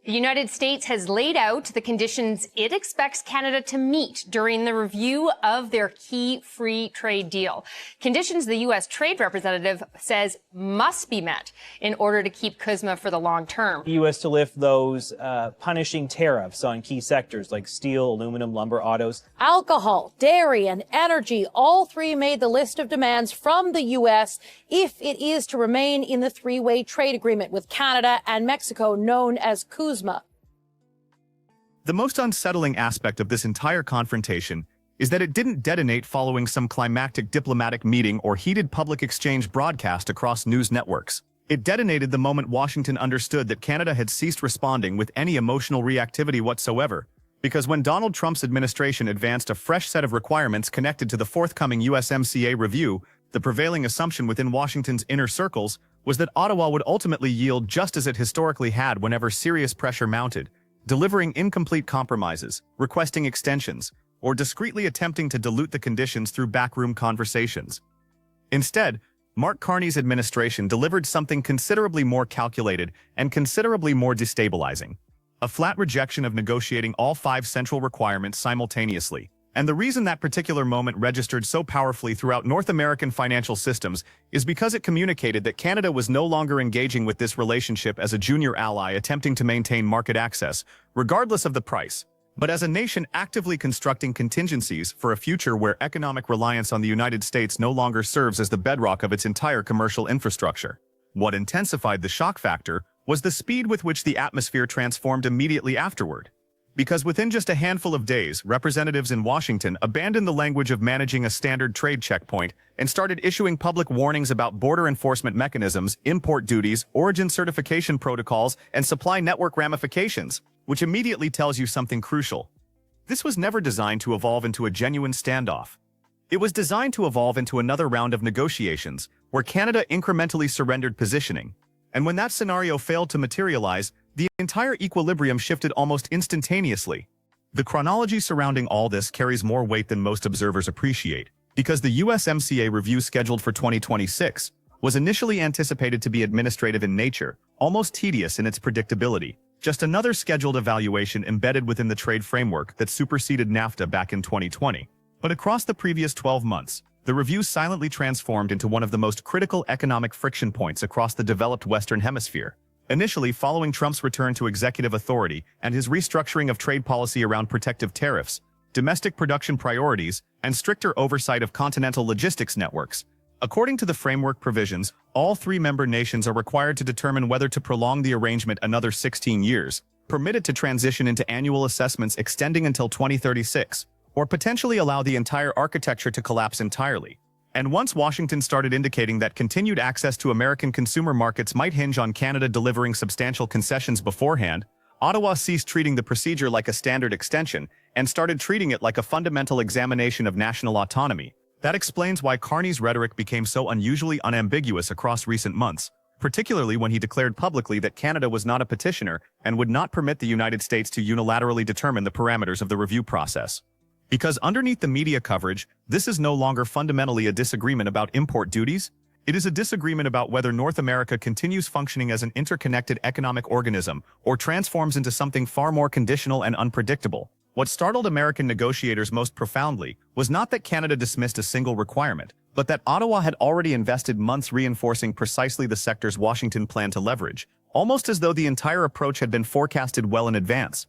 The United States has laid out the conditions it expects Canada to meet during the review of their key free trade deal. Conditions the U.S. Trade Representative says must be met in order to keep CUSMA for the long term. The U.S. to lift those punishing tariffs on key sectors like steel, aluminum, lumber, autos. Alcohol, dairy, and energy, all three made the list of demands from the U.S. if it is to remain in the three-way trade agreement with Canada and Mexico known as CUSMA. The most unsettling aspect of this entire confrontation is that it didn't detonate following some climactic diplomatic meeting or heated public exchange broadcast across news networks. It detonated the moment Washington understood that Canada had ceased responding with any emotional reactivity whatsoever, because when Donald Trump's administration advanced a fresh set of requirements connected to the forthcoming USMCA review, the prevailing assumption within Washington's inner circles was that Ottawa would ultimately yield just as it historically had whenever serious pressure mounted, delivering incomplete compromises, requesting extensions, or discreetly attempting to dilute the conditions through backroom conversations. Instead, Mark Carney's administration delivered something considerably more calculated and considerably more destabilizing: a flat rejection of negotiating all 5 central requirements simultaneously. And the reason that particular moment registered so powerfully throughout North American financial systems is because it communicated that Canada was no longer engaging with this relationship as a junior ally attempting to maintain market access, regardless of the price, but as a nation actively constructing contingencies for a future where economic reliance on the United States no longer serves as the bedrock of its entire commercial infrastructure. What intensified the shock factor was the speed with which the atmosphere transformed immediately afterward. Because within just a handful of days, representatives in Washington abandoned the language of managing a standard trade checkpoint and started issuing public warnings about border enforcement mechanisms, import duties, origin certification protocols, and supply network ramifications, which immediately tells you something crucial. This was never designed to evolve into a genuine standoff. It was designed to evolve into another round of negotiations, where Canada incrementally surrendered positioning. And when that scenario failed to materialize, the entire equilibrium shifted almost instantaneously. The chronology surrounding all this carries more weight than most observers appreciate, because the USMCA review scheduled for 2026 was initially anticipated to be administrative in nature, almost tedious in its predictability, just another scheduled evaluation embedded within the trade framework that superseded NAFTA back in 2020. But across the previous 12 months, the review silently transformed into one of the most critical economic friction points across the developed Western Hemisphere. Initially, following Trump's return to executive authority and his restructuring of trade policy around protective tariffs, domestic production priorities, and stricter oversight of continental logistics networks. According to the framework provisions, all 3 member nations are required to determine whether to prolong the arrangement another 16 years, permitted to transition into annual assessments extending until 2036, or potentially allow the entire architecture to collapse entirely. And once Washington started indicating that continued access to American consumer markets might hinge on Canada delivering substantial concessions beforehand, Ottawa ceased treating the procedure like a standard extension and started treating it like a fundamental examination of national autonomy. That explains why Carney's rhetoric became so unusually unambiguous across recent months, particularly when he declared publicly that Canada was not a petitioner and would not permit the United States to unilaterally determine the parameters of the review process. Because underneath the media coverage, this is no longer fundamentally a disagreement about import duties. It is a disagreement about whether North America continues functioning as an interconnected economic organism or transforms into something far more conditional and unpredictable. What startled American negotiators most profoundly was not that Canada dismissed a single requirement, but that Ottawa had already invested months reinforcing precisely the sectors Washington planned to leverage, almost as though the entire approach had been forecasted well in advance.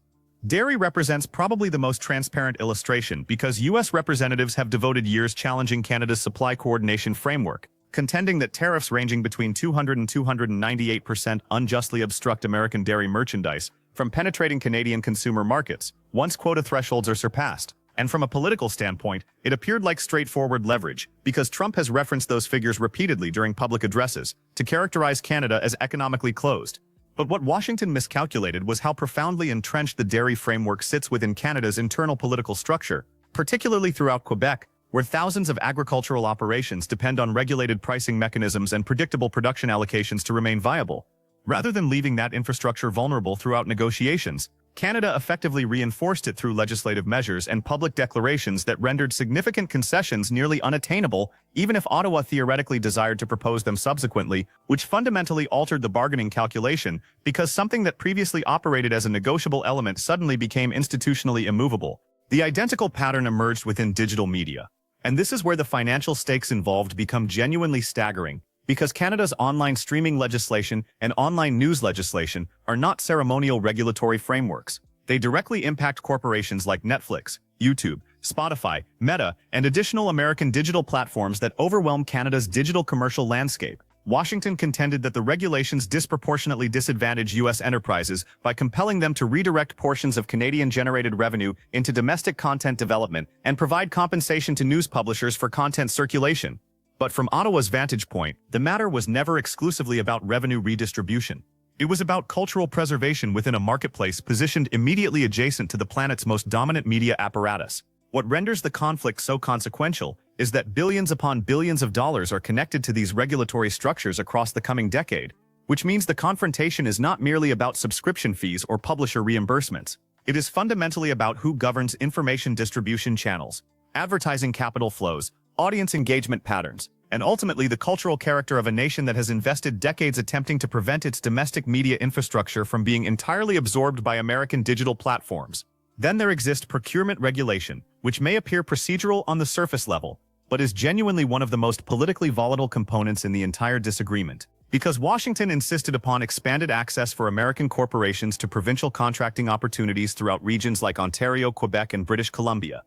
Dairy represents probably the most transparent illustration because U.S. representatives have devoted years challenging Canada's supply coordination framework, contending that tariffs ranging between 200 and 298% unjustly obstruct American dairy merchandise from penetrating Canadian consumer markets once quota thresholds are surpassed. And from a political standpoint, it appeared like straightforward leverage, because Trump has referenced those figures repeatedly during public addresses to characterize Canada as economically closed. But what Washington miscalculated was how profoundly entrenched the dairy framework sits within Canada's internal political structure, particularly throughout Quebec, where thousands of agricultural operations depend on regulated pricing mechanisms and predictable production allocations to remain viable. Rather than leaving that infrastructure vulnerable throughout negotiations, Canada effectively reinforced it through legislative measures and public declarations that rendered significant concessions nearly unattainable, even if Ottawa theoretically desired to propose them subsequently, which fundamentally altered the bargaining calculation because something that previously operated as a negotiable element suddenly became institutionally immovable. The identical pattern emerged within digital media. And this is where the financial stakes involved become genuinely staggering, because Canada's online streaming legislation and online news legislation are not ceremonial regulatory frameworks. They directly impact corporations like Netflix, YouTube, Spotify, Meta, and additional American digital platforms that overwhelm Canada's digital commercial landscape. Washington contended that the regulations disproportionately disadvantage U.S. enterprises by compelling them to redirect portions of Canadian-generated revenue into domestic content development and provide compensation to news publishers for content circulation. But from Ottawa's vantage point, the matter was never exclusively about revenue redistribution. It was about cultural preservation within a marketplace positioned immediately adjacent to the planet's most dominant media apparatus. What renders the conflict so consequential is that billions upon billions of dollars are connected to these regulatory structures across the coming decade, which means the confrontation is not merely about subscription fees or publisher reimbursements. It is fundamentally about who governs information distribution channels, advertising capital flows, audience engagement patterns, and ultimately the cultural character of a nation that has invested decades attempting to prevent its domestic media infrastructure from being entirely absorbed by American digital platforms. Then there exists procurement regulation, which may appear procedural on the surface level, but is genuinely one of the most politically volatile components in the entire disagreement. Because Washington insisted upon expanded access for American corporations to provincial contracting opportunities throughout regions like Ontario, Quebec, and British Columbia,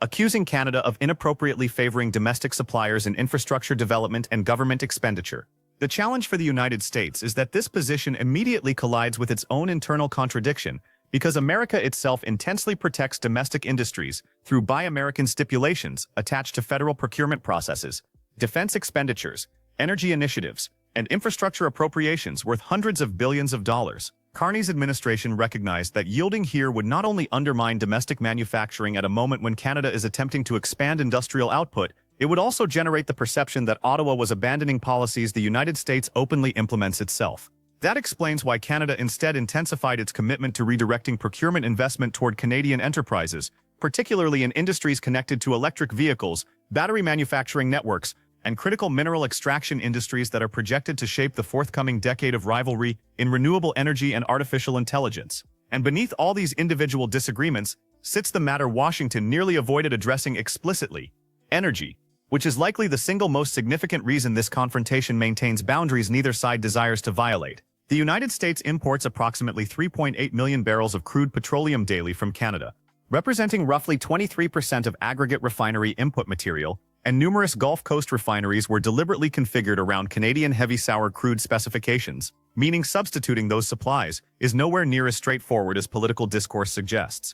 accusing Canada of inappropriately favoring domestic suppliers in infrastructure development and government expenditure. The challenge for the United States is that this position immediately collides with its own internal contradiction, because America itself intensely protects domestic industries through Buy American stipulations attached to federal procurement processes, defense expenditures, energy initiatives, and infrastructure appropriations worth hundreds of billions of dollars. Carney's administration recognized that yielding here would not only undermine domestic manufacturing at a moment when Canada is attempting to expand industrial output, it would also generate the perception that Ottawa was abandoning policies the United States openly implements itself. That explains why Canada instead intensified its commitment to redirecting procurement investment toward Canadian enterprises, particularly in industries connected to electric vehicles, battery manufacturing networks, and critical mineral extraction industries that are projected to shape the forthcoming decade of rivalry in renewable energy and artificial intelligence. And beneath all these individual disagreements sits the matter Washington nearly avoided addressing explicitly: energy, which is likely the single most significant reason this confrontation maintains boundaries neither side desires to violate. The United States imports approximately 3.8 million barrels of crude petroleum daily from Canada, representing roughly 23% of aggregate refinery input material, and numerous Gulf Coast refineries were deliberately configured around Canadian heavy sour crude specifications, meaning substituting those supplies is nowhere near as straightforward as political discourse suggests.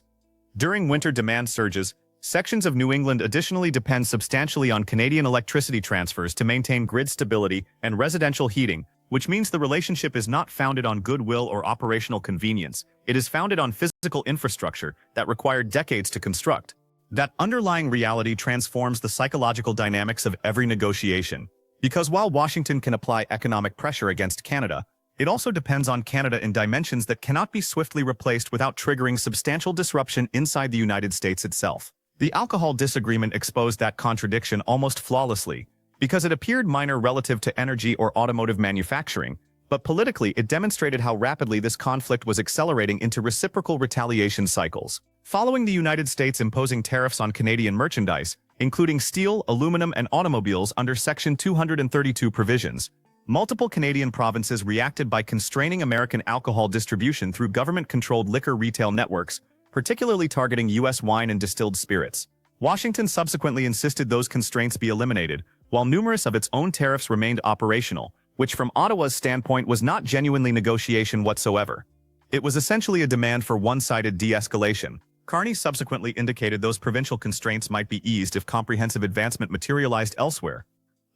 During winter demand surges, sections of New England additionally depend substantially on Canadian electricity transfers to maintain grid stability and residential heating, which means the relationship is not founded on goodwill or operational convenience. It is founded on physical infrastructure that required decades to construct. That underlying reality transforms the psychological dynamics of every negotiation. Because while Washington can apply economic pressure against Canada, it also depends on Canada in dimensions that cannot be swiftly replaced without triggering substantial disruption inside the United States itself. The alcohol disagreement exposed that contradiction almost flawlessly, because it appeared minor relative to energy or automotive manufacturing, but politically it demonstrated how rapidly this conflict was accelerating into reciprocal retaliation cycles. Following the United States imposing tariffs on Canadian merchandise, including steel, aluminum, and automobiles under Section 232 provisions, multiple Canadian provinces reacted by constraining American alcohol distribution through government-controlled liquor retail networks, particularly targeting U.S. wine and distilled spirits. Washington subsequently insisted those constraints be eliminated, while numerous of its own tariffs remained operational, which from Ottawa's standpoint was not genuinely negotiation whatsoever. It was essentially a demand for one-sided de-escalation. Carney subsequently indicated those provincial constraints might be eased if comprehensive advancement materialized elsewhere.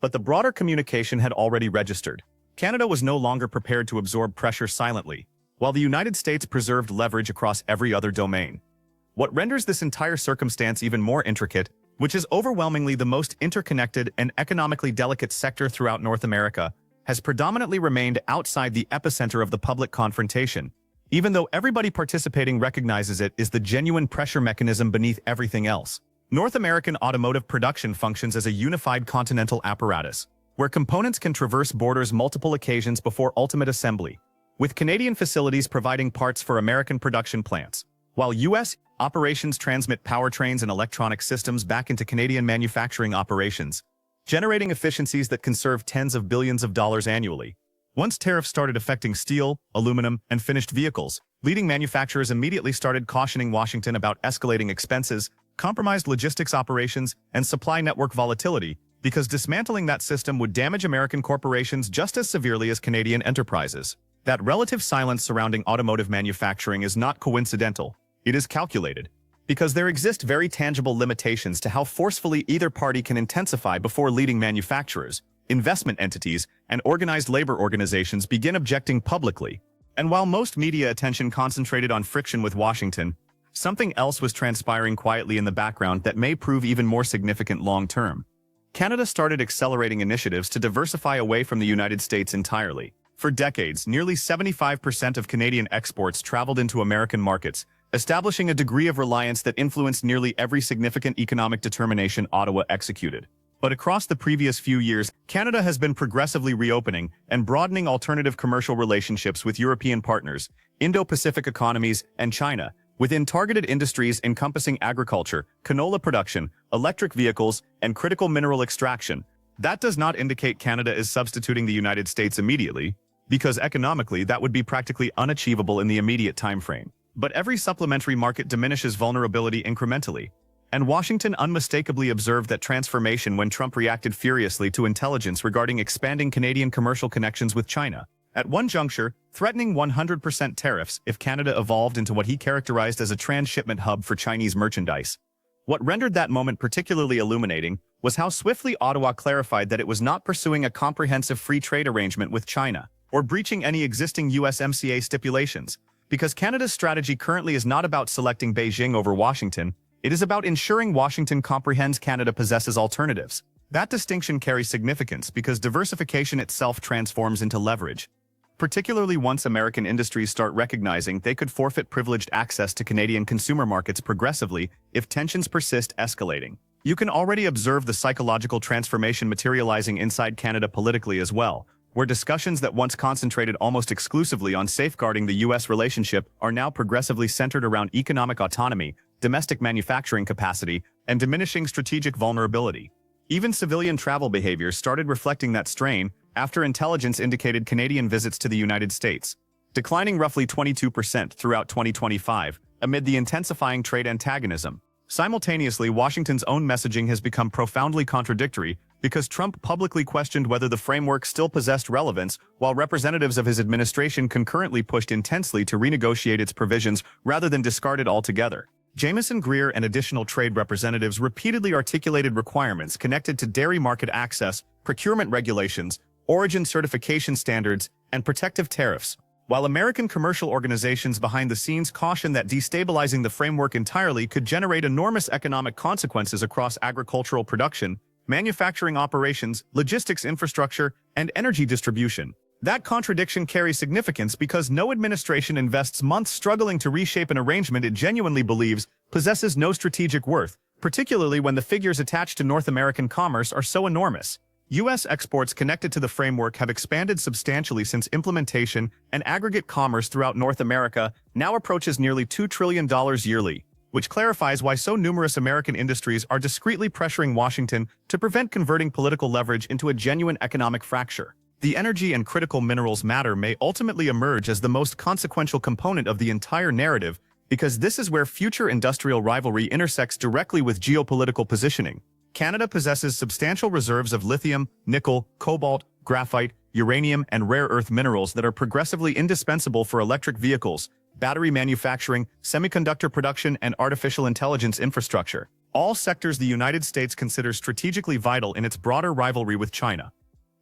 But the broader communication had already registered. Canada was no longer prepared to absorb pressure silently, while the United States preserved leverage across every other domain. What renders this entire circumstance even more intricate, which is overwhelmingly the most interconnected and economically delicate sector throughout North America, has predominantly remained outside the epicenter of the public confrontation, even though everybody participating recognizes it is the genuine pressure mechanism beneath everything else. North American automotive production functions as a unified continental apparatus, where components can traverse borders multiple occasions before ultimate assembly, with Canadian facilities providing parts for American production plants, while U.S. operations transmit powertrains and electronic systems back into Canadian manufacturing operations, generating efficiencies that can serve tens of billions of dollars annually. Once tariffs started affecting steel, aluminum, and finished vehicles, leading manufacturers immediately started cautioning Washington about escalating expenses, compromised logistics operations, and supply network volatility, because dismantling that system would damage American corporations just as severely as Canadian enterprises. That relative silence surrounding automotive manufacturing is not coincidental. It is calculated, because there exist very tangible limitations to how forcefully either party can intensify before leading manufacturers, investment entities, and organized labor organizations begin objecting publicly. And while most media attention concentrated on friction with Washington, something else was transpiring quietly in the background that may prove even more significant long-term. Canada started accelerating initiatives to diversify away from the United States entirely. For decades, nearly 75% of Canadian exports traveled into American markets, establishing a degree of reliance that influenced nearly every significant economic determination Ottawa executed. But across the previous few years, Canada has been progressively reopening and broadening alternative commercial relationships with European partners, Indo-Pacific economies, and China, within targeted industries encompassing agriculture, canola production, electric vehicles, and critical mineral extraction. That does not indicate Canada is substituting the United States immediately, because economically that would be practically unachievable in the immediate time frame. But every supplementary market diminishes vulnerability incrementally, and Washington unmistakably observed that transformation when Trump reacted furiously to intelligence regarding expanding Canadian commercial connections with China. At one juncture, threatening 100% tariffs if Canada evolved into what he characterized as a transshipment hub for Chinese merchandise. What rendered that moment particularly illuminating was how swiftly Ottawa clarified that it was not pursuing a comprehensive free trade arrangement with China, or breaching any existing USMCA stipulations, because Canada's strategy currently is not about selecting Beijing over Washington. It is about ensuring Washington comprehends Canada possesses alternatives. That distinction carries significance because diversification itself transforms into leverage, particularly once American industries start recognizing they could forfeit privileged access to Canadian consumer markets progressively if tensions persist escalating. You can already observe the psychological transformation materializing inside Canada politically as well, where discussions that once concentrated almost exclusively on safeguarding the U.S. relationship are now progressively centered around economic autonomy, domestic manufacturing capacity, and diminishing strategic vulnerability. Even civilian travel behaviors started reflecting that strain after intelligence indicated Canadian visits to the United States, declining roughly 22% throughout 2025 amid the intensifying trade antagonism. Simultaneously, Washington's own messaging has become profoundly contradictory because Trump publicly questioned whether the framework still possessed relevance, while representatives of his administration concurrently pushed intensely to renegotiate its provisions rather than discard it altogether. Jamieson Greer and additional trade representatives repeatedly articulated requirements connected to dairy market access, procurement regulations, origin certification standards, and protective tariffs, while American commercial organizations behind the scenes cautioned that destabilizing the framework entirely could generate enormous economic consequences across agricultural production, manufacturing operations, logistics infrastructure, and energy distribution. That contradiction carries significance because no administration invests months struggling to reshape an arrangement it genuinely believes possesses no strategic worth, particularly when the figures attached to North American commerce are so enormous. U.S. exports connected to the framework have expanded substantially since implementation, and aggregate commerce throughout North America now approaches nearly $2 trillion yearly, which clarifies why so numerous American industries are discreetly pressuring Washington to prevent converting political leverage into a genuine economic fracture. The energy and critical minerals matter may ultimately emerge as the most consequential component of the entire narrative, because this is where future industrial rivalry intersects directly with geopolitical positioning. Canada possesses substantial reserves of lithium, nickel, cobalt, graphite, uranium, and rare earth minerals that are progressively indispensable for electric vehicles, battery manufacturing, semiconductor production, and artificial intelligence infrastructure, all sectors the United States considers strategically vital in its broader rivalry with China.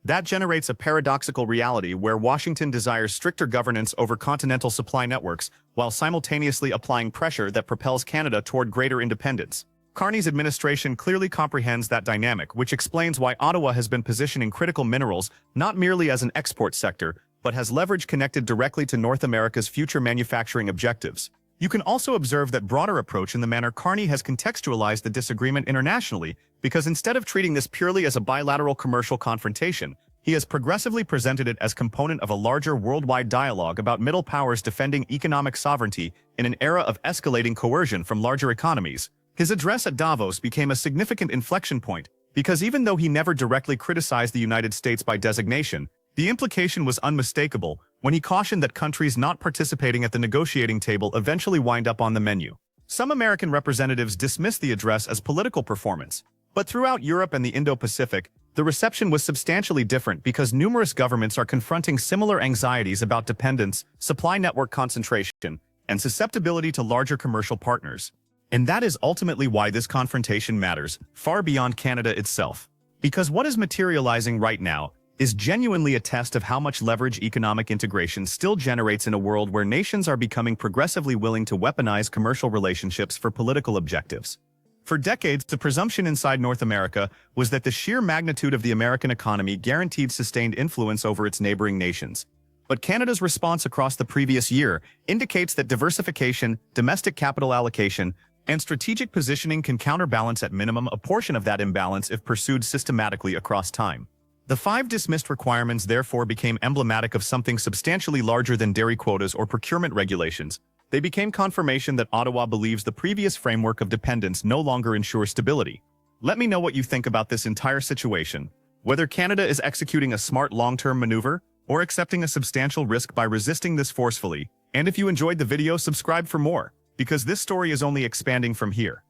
That generates a paradoxical reality where Washington desires stricter governance over continental supply networks while simultaneously applying pressure that propels Canada toward greater independence. Carney's administration clearly comprehends that dynamic, which explains why Ottawa has been positioning critical minerals not merely as an export sector, but has leverage connected directly to North America's future manufacturing objectives. You can also observe that broader approach in the manner Carney has contextualized the disagreement internationally, because instead of treating this purely as a bilateral commercial confrontation, he has progressively presented it as component of a larger worldwide dialogue about middle powers defending economic sovereignty in an era of escalating coercion from larger economies. His address at Davos became a significant inflection point, because even though he never directly criticized the United States by designation, the implication was unmistakable when he cautioned that countries not participating at the negotiating table eventually wind up on the menu. Some American representatives dismissed the address as political performance, but throughout Europe and the Indo-Pacific, the reception was substantially different because numerous governments are confronting similar anxieties about dependence, supply network concentration, and susceptibility to larger commercial partners. And that is ultimately why this confrontation matters, far beyond Canada itself. Because what is materializing right now is genuinely a test of how much leverage economic integration still generates in a world where nations are becoming progressively willing to weaponize commercial relationships for political objectives. For decades, the presumption inside North America was that the sheer magnitude of the American economy guaranteed sustained influence over its neighboring nations. But Canada's response across the previous year indicates that diversification, domestic capital allocation, and strategic positioning can counterbalance at minimum a portion of that imbalance if pursued systematically across time. The 5 dismissed requirements therefore became emblematic of something substantially larger than dairy quotas or procurement regulations. They became confirmation that Ottawa believes the previous framework of dependence no longer ensures stability. Let me know what you think about this entire situation, whether Canada is executing a smart long-term maneuver or accepting a substantial risk by resisting this forcefully. And if you enjoyed the video, subscribe for more, because this story is only expanding from here.